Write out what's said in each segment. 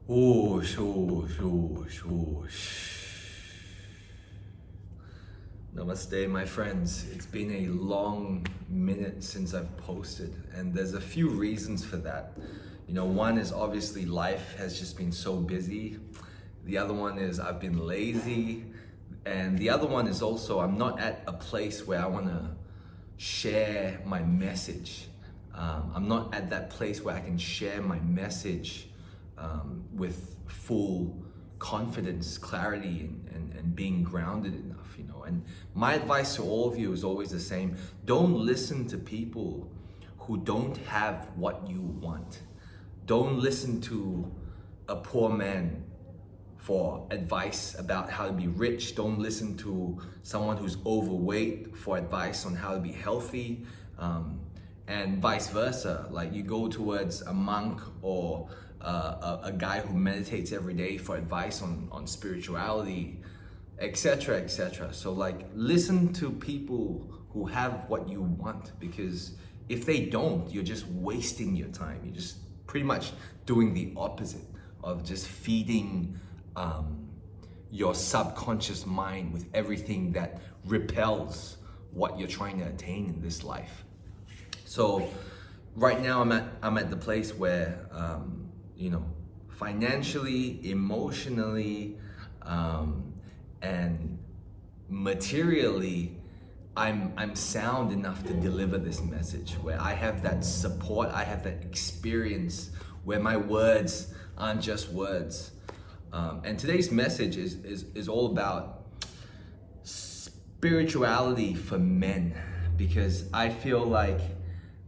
Whoosh, whoosh, whoosh, whoosh. Namaste, my friends. It's been a long minute since I've posted, and there's a few reasons for that. One is obviously life has just been so busy. The other one is I've been lazy. And the other one is also I'm not at a place where I want to share my message. I'm not at that place where I can share my message with full confidence, clarity, and being grounded enough. And my advice to all of you is always the same. Don't listen to people who don't have what you want. Don't listen to a poor man for advice about how to be rich. Don't listen to someone who's overweight for advice on how to be healthy. And vice versa. Like, you go towards a monk or a guy who meditates every day for advice on spirituality, etc., etc. So, like, listen to people who have what you want, because if they don't, you're just wasting your time. You're just pretty much doing the opposite of just feeding your subconscious mind with everything that repels what you're trying to attain in this life. So right now I'm at the place where financially, emotionally, and materially, I'm sound enough to deliver this message, where I have that support, I have that experience, where my words aren't just words. And today's message is all about spirituality for men, because I feel like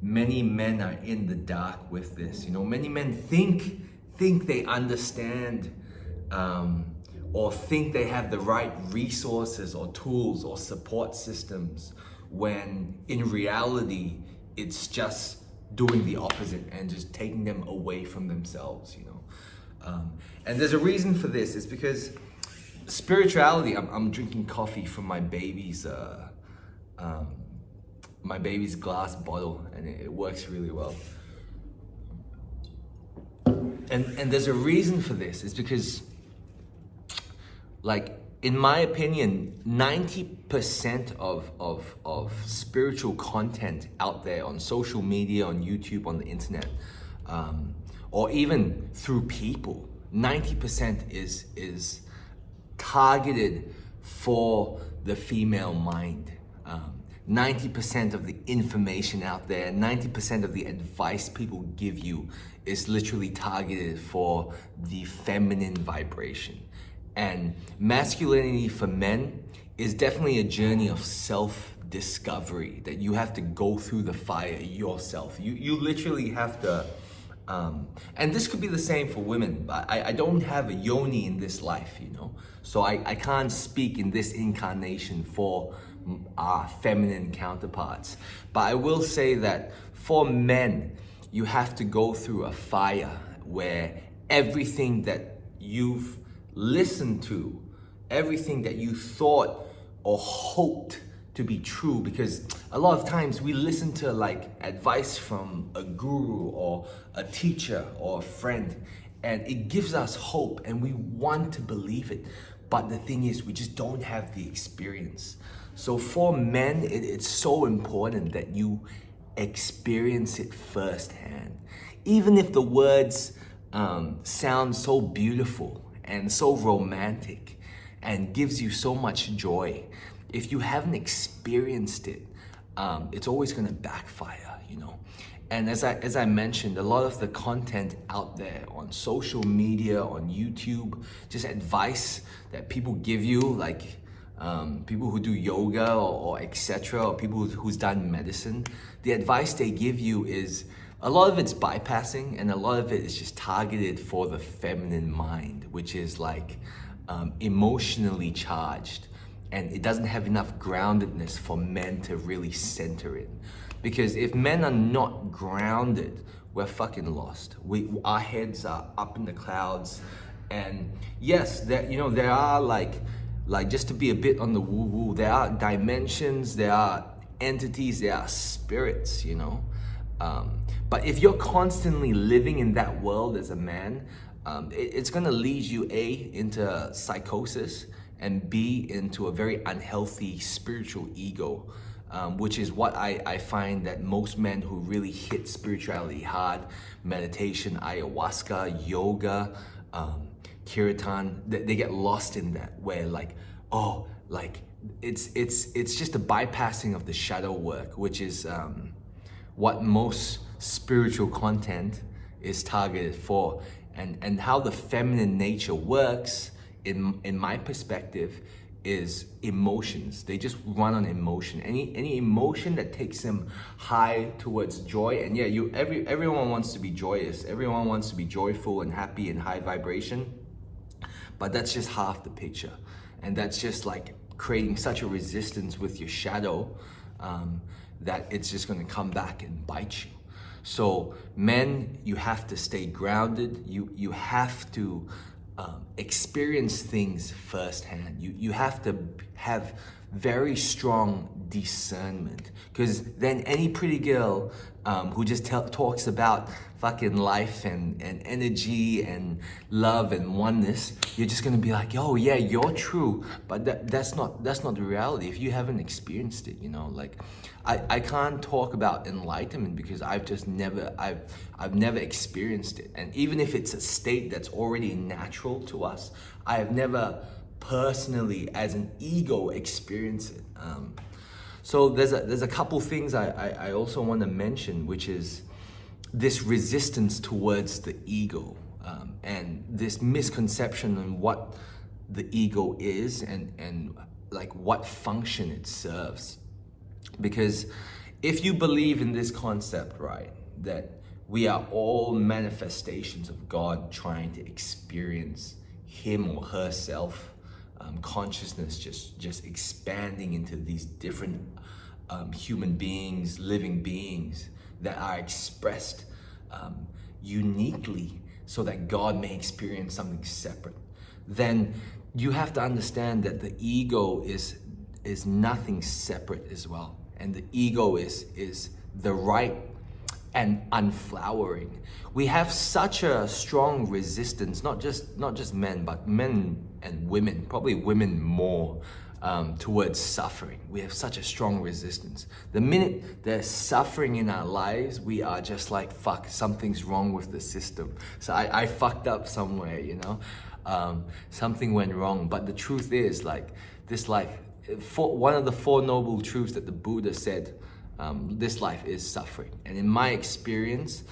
many men are in the dark with this. Many men think they understand, or think they have the right resources or tools or support systems, when in reality it's just doing the opposite and just taking them away from themselves. And there's a reason for this. It's because spirituality, I'm drinking coffee from my baby's glass bottle, and it works really well. And there's a reason for this. It's because, like, in my opinion, 90% of spiritual content out there on social media, on YouTube, on the internet, or even through people, 90% is targeted for the female mind. 90% of the information out there, 90% of the advice people give you is literally targeted for the feminine vibration. And masculinity for men is definitely a journey of self-discovery, that you have to go through the fire yourself. You literally have to, and this could be the same for women. I don't have a yoni in this life, so I can't speak in this incarnation for our feminine counterparts. But I will say that for men, you have to go through a fire where everything that you've listened to, everything that you thought or hoped to be true, because a lot of times we listen to like advice from a guru or a teacher or a friend, and it gives us hope and we want to believe it. But the thing is, we just don't have the experience. So for men, it's so important that you experience it firsthand. Even if the words sound so beautiful and so romantic and gives you so much joy, if you haven't experienced it, it's always gonna backfire, And as I mentioned, a lot of the content out there on social media, on YouTube, just advice that people give you, like people who do yoga or etc., or people who's done medicine, the advice they give you is, a lot of it's bypassing, and a lot of it is just targeted for the feminine mind, which is like emotionally charged, and it doesn't have enough groundedness for men to really center in. Because if men are not grounded, we're fucking lost. Our heads are up in the clouds, and yes, there are like just to be a bit on the woo-woo, there are dimensions, there are entities, there are spirits, But if you're constantly living in that world as a man, it's gonna lead you A, into psychosis, and B, into a very unhealthy spiritual ego, which is what I find that most men who really hit spirituality hard, meditation, ayahuasca, yoga, kirtan, they get lost in that, where like, oh, like it's just a bypassing of the shadow work, which is what most spiritual content is targeted for. And how the feminine nature works, in my perspective, is emotions. They just run on emotion. Any emotion that takes them high towards joy. And yeah, everyone wants to be joyous. Everyone wants to be joyful and happy and high vibration. But that's just half the picture. And that's just like creating such a resistance with your shadow, that it's just gonna come back and bite you. So men, you have to stay grounded. You have to experience things firsthand. You have to have very strong discernment, because then any pretty girl who just talks about fucking life and energy and love and oneness, you're just gonna be like, oh yeah, you're true, but that's not the reality if you haven't experienced it, you know. Like I can't talk about enlightenment because I've never experienced it. And even if it's a state that's already natural to us, I have never personally as an ego experienced it. So there's a couple things I also want to mention, which is this resistance towards the ego, and this misconception on what the ego is and like what function it serves. Because if you believe in this concept, right, that we are all manifestations of God trying to experience him or herself, consciousness just expanding into these different human beings, living beings that are expressed uniquely so that God may experience something separate, then you have to understand that the ego is nothing separate as well. And the ego is the right and unflowering. We have such a strong resistance, not just men, but men and women, probably women more, towards suffering. We have such a strong resistance. The minute there's suffering in our lives, we are just like, fuck, something's wrong with the system. So I fucked up somewhere, you know? Something went wrong. But the truth is, like, this life, one of the Four Noble Truths that the Buddha said, this life is suffering. And in my experience,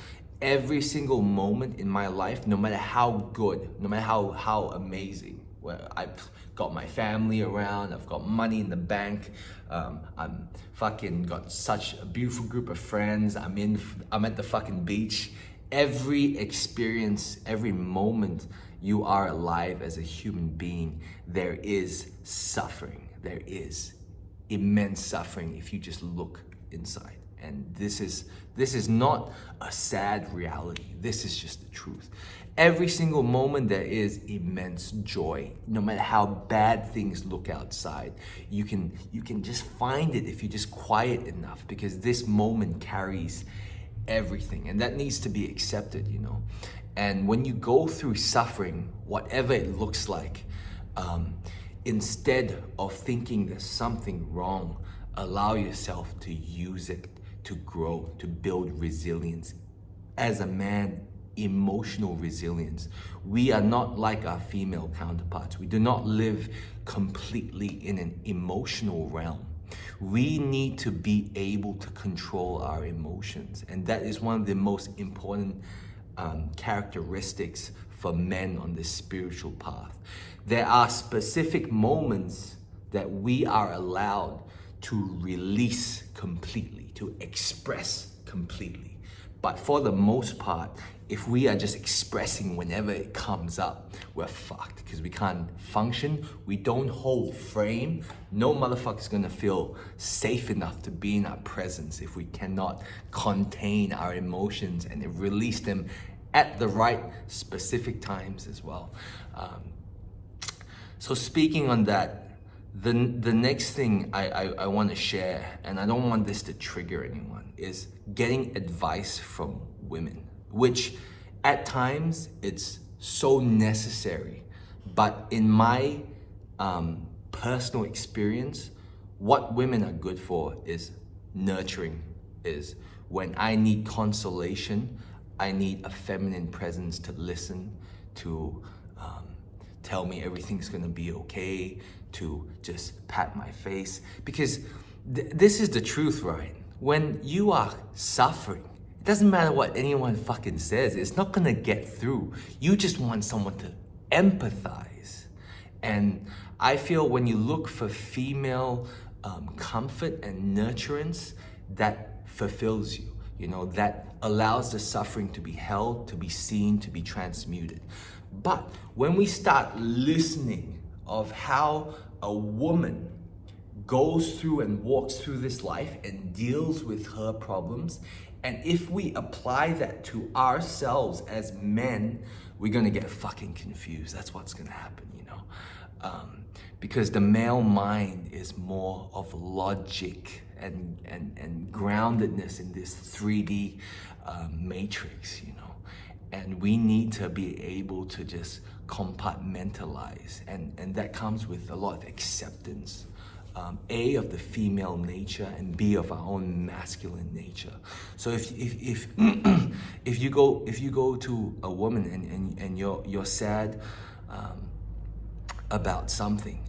every single moment in my life, no matter how good, no matter how amazing, where I've got my family around, I've got money in the bank, I'm fucking got such a beautiful group of friends, I'm at the fucking beach. Every experience, every moment you are alive as a human being, there is suffering. There is immense suffering if you just look inside. And this is not a sad reality. This is just the truth. Every single moment there is immense joy. No matter how bad things look outside, you can just find it if you just quiet enough, because this moment carries everything, and that needs to be accepted, you know. And when you go through suffering, whatever it looks like, instead of thinking there's something wrong, allow yourself to use it to grow, to build resilience. As a man, emotional resilience. We are not like our female counterparts. We do not live completely in an emotional realm. We need to be able to control our emotions. And that is one of the most important characteristics for men on this spiritual path. There are specific moments that we are allowed to release completely, to express completely. But for the most part, if we are just expressing whenever it comes up, we're fucked, because we can't function. We don't hold frame. No motherfucker's gonna feel safe enough to be in our presence if we cannot contain our emotions and release them at the right specific times as well. So speaking on that, the next thing I want to share, and I don't want this to trigger anyone, is getting advice from women, which at times it's so necessary. But in my personal experience, what women are good for is nurturing. Is when I need consolation, I need a feminine presence to listen, to tell me everything's gonna be okay, to just pat my face. Because this is the truth, right? When you are suffering, it doesn't matter what anyone fucking says, it's not gonna get through. You just want someone to empathize. And I feel when you look for female comfort and nurturance, that fulfills you. You know, that allows the suffering to be held, to be seen, to be transmuted. But when we start listening of how a woman goes through and walks through this life and deals with her problems, and if we apply that to ourselves as men, we're gonna get fucking confused. That's what's gonna happen, you know? Because the male mind is more of logic and groundedness in this 3D matrix, you know. And we need to be able to just compartmentalize, and that comes with a lot of acceptance. A, of the female nature, and B, of our own masculine nature. So if if you go to a woman and you're sad about something,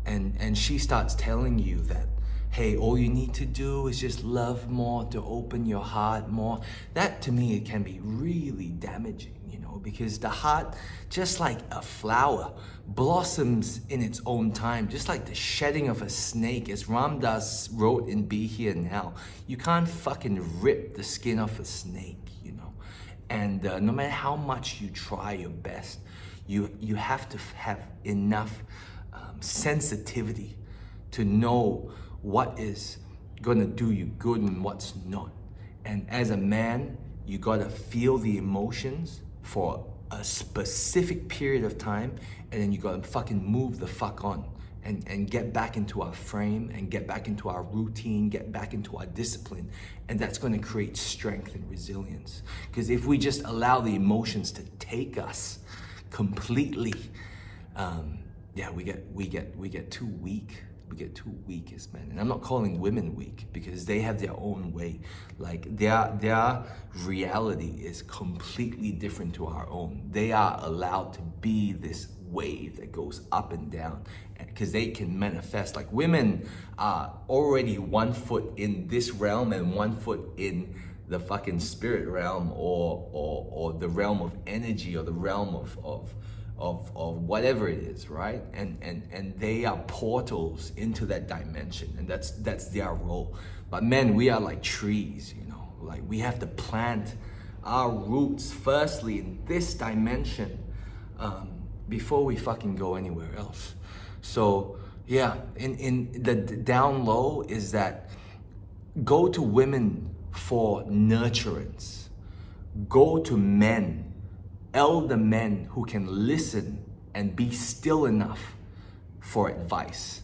and she starts telling you that, hey, all you need to do is just love more, to open your heart more. That, to me, it can be really damaging, you know, because the heart, just like a flower, blossoms in its own time, just like the shedding of a snake. As Ram Dass wrote in Be Here Now, you can't fucking rip the skin off a snake, you know. And no matter how much you try your best, you have to have enough sensitivity to know what is gonna do you good and what's not. And as a man, you gotta feel the emotions for a specific period of time, and then you gotta fucking move the fuck on and get back into our frame, and get back into our routine, get back into our discipline. And that's gonna create strength and resilience. Because if we just allow the emotions to take us completely, we get too weak. We get too weak as men. And I'm not calling women weak, because they have their own way. Like their reality is completely different to our own. They are allowed to be this wave that goes up and down, because they can manifest. Like, women are already 1 foot in this realm and 1 foot in the fucking spirit realm, or the realm of energy, or the realm of whatever it is, right? And they are portals into that dimension, and that's their role. But men, we are like trees, you know. Like, we have to plant our roots firstly in this dimension before we fucking go anywhere else. So yeah, in the down low is that go to women for nurturance. Go to men, elder men who can listen and be still enough for advice.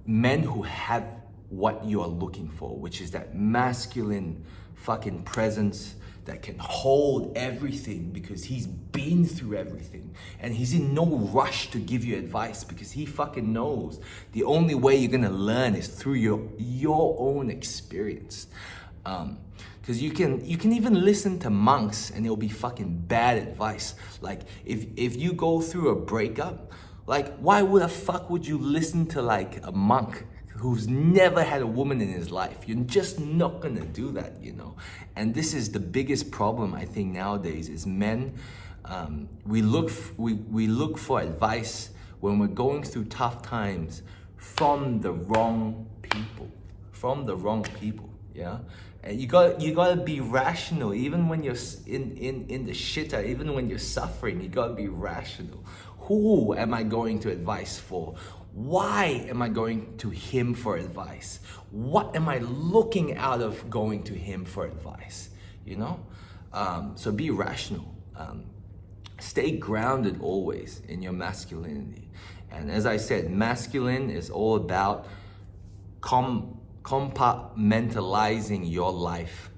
Men who have what you are looking for, which is that masculine fucking presence that can hold everything, because he's been through everything, and he's in no rush to give you advice, because he fucking knows the only way you're gonna learn is through your own experience. Because you can even listen to monks and it'll be fucking bad advice. Like, if you go through a breakup, like, why would the fuck would you listen to like a monk who's never had a woman in his life? You're just not gonna do that, you know. And this is the biggest problem, I think, nowadays, is men, we look for advice when we're going through tough times from the wrong people, yeah. And you gotta be rational, even when you're in the shitter, even when you're suffering. You gotta be rational. Who am I going to advice for? Why am I going to him for advice? What am I looking out of going to him for advice? You know? So be rational. Stay grounded always in your masculinity. And as I said, masculine is all about compartmentalizing your life.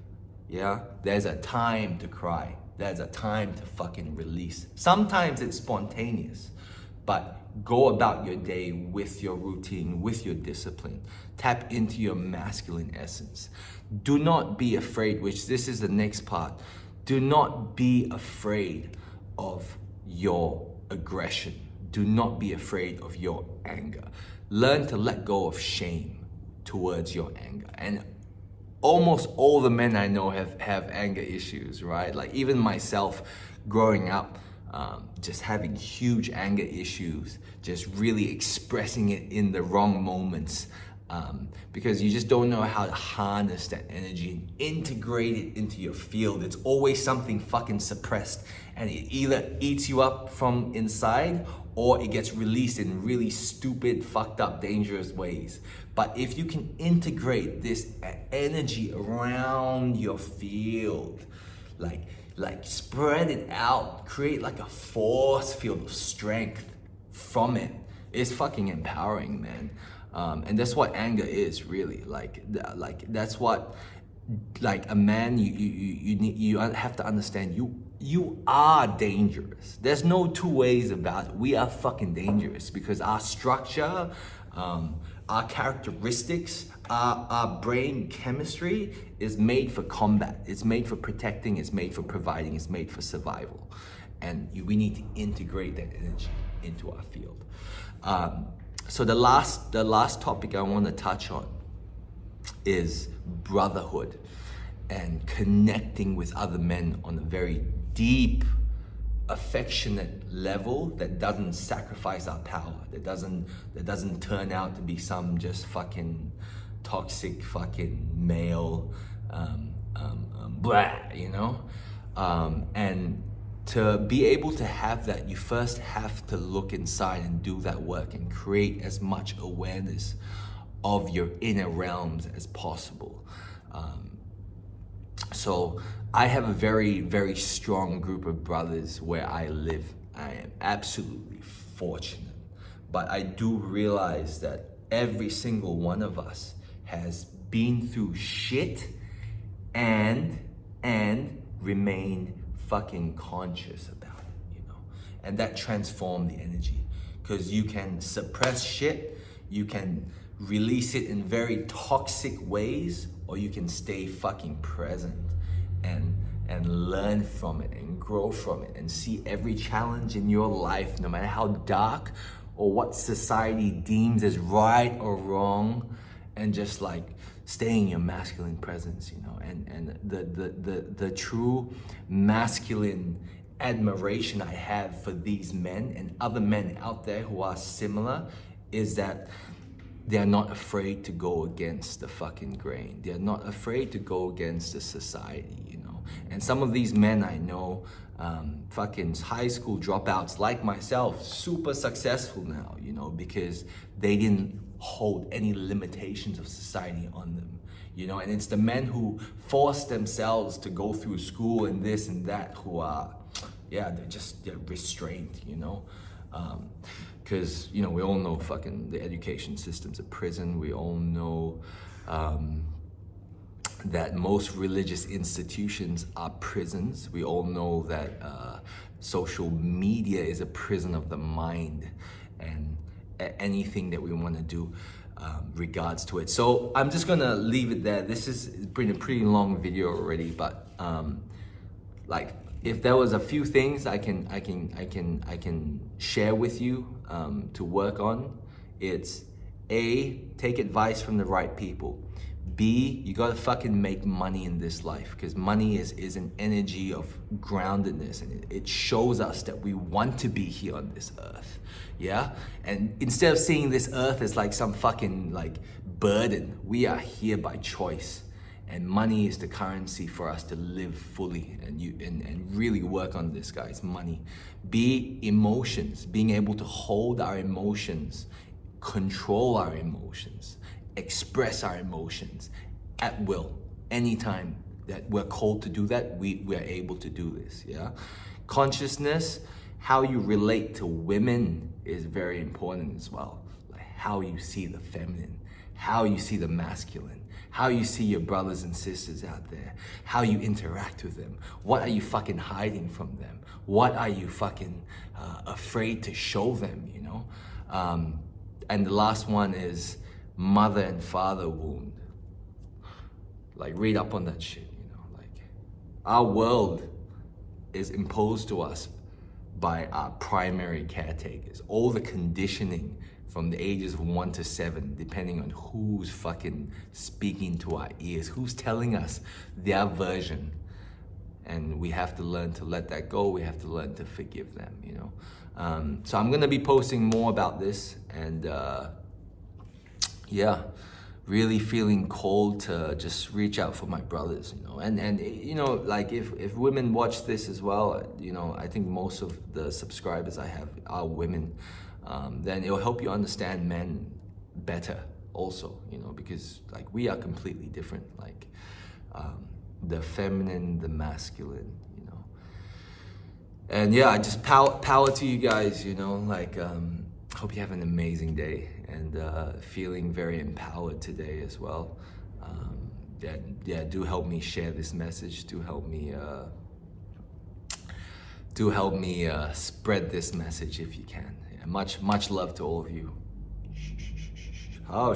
Yeah? There's a time to cry. there's a time to fucking release. Sometimes it's spontaneous, but go about your day with your routine, with your discipline. Tap into your masculine essence. Do not be afraid, which this is the next part. Do not be afraid of your aggression. Do not be afraid of your anger. Learn to let go of shame towards your anger. And almost all the men I know have anger issues, right? Like even myself growing up, just having huge anger issues, just really expressing it in the wrong moments, because you just don't know how to harness that energy and integrate it into your field. It's always something fucking suppressed, and it either eats you up from inside or it gets released in really stupid, fucked up, dangerous ways. But if you can integrate this energy around your field, like spread it out, create like a force field of strength from it, it's fucking empowering, man. And that's what anger is, really. Like that's what, like a man, you have to understand, you are dangerous. There's no two ways about it. We are fucking dangerous because our structure, our characteristics, our brain chemistry is made for combat. It's made for protecting, it's made for providing, it's made for survival. And we need to integrate that energy into our field. So the last topic I want to touch on is brotherhood and connecting with other men on a very deep, affectionate level that doesn't sacrifice our power, that doesn't turn out to be some just fucking toxic fucking male, blah, you know? And to be able to have that, you first have to look inside and do that work and create as much awareness of your inner realms as possible. So I have a very, very strong group of brothers where I live. I am absolutely fortunate. But I do realize that every single one of us has been through shit and remained fucking conscious about it, you know? And that transformed the energy. Because you can suppress shit, you can release it in very toxic ways, or you can stay fucking present and learn from it and grow from it and see every challenge in your life, no matter how dark or what society deems as right or wrong, and just like stay in your masculine presence, you know, and the true masculine admiration I have for these men and other men out there who are similar is that they're not afraid to go against the fucking grain. They're not afraid to go against the society, you know. And some of these men I know, fucking high school dropouts like myself, super successful now, you know, because they didn't hold any limitations of society on them, you know. And it's the men who force themselves to go through school and this and that who are, yeah, they're restrained, you know. Because, you know, we all know fucking the education system's a prison. We all know that most religious institutions are prisons. We all know that social media is a prison of the mind, and anything that we want to do regards to it. So I'm just gonna leave it there. This has been a pretty long video already, but like, if there was a few things I can share with you to work on, it's A, take advice from the right people. B, you gotta fucking make money in this life, because money is an energy of groundedness, and it shows us that we want to be here on this earth, yeah? And instead of seeing this earth as like some fucking like burden, we are here by choice. And money is the currency for us to live fully and really work on this, guys. Money. B, emotions. Being able to hold our emotions, control our emotions, express our emotions at will. Anytime that we're called to do that, we're able to do this, yeah? Consciousness, how you relate to women is very important as well. Like how you see the feminine, how you see the masculine, how you see your brothers and sisters out there, how you interact with them. What are you fucking hiding from them? What are you fucking afraid to show them, you know? And the last one is mother and father wound. Like, read up on that shit, you know? Like, our world is imposed to us by our primary caretakers. All the conditioning from the ages of 1 to 7, depending on who's fucking speaking to our ears, who's telling us their version. And we have to learn to let that go. We have to learn to forgive them, you know? So I'm gonna be posting more about this, and yeah, really feeling called to just reach out for my brothers, you know? And you know, like if women watch this as well, you know, I think most of the subscribers I have are women, then it'll help you understand men better also, you know, because like we are completely different, like the feminine, the masculine, you know. And yeah, just power to you guys, you know, like hope you have an amazing day, and feeling very empowered today as well. Yeah, do help me share this message. Do help me spread this message if you can. Yeah, much love to all of you. 好。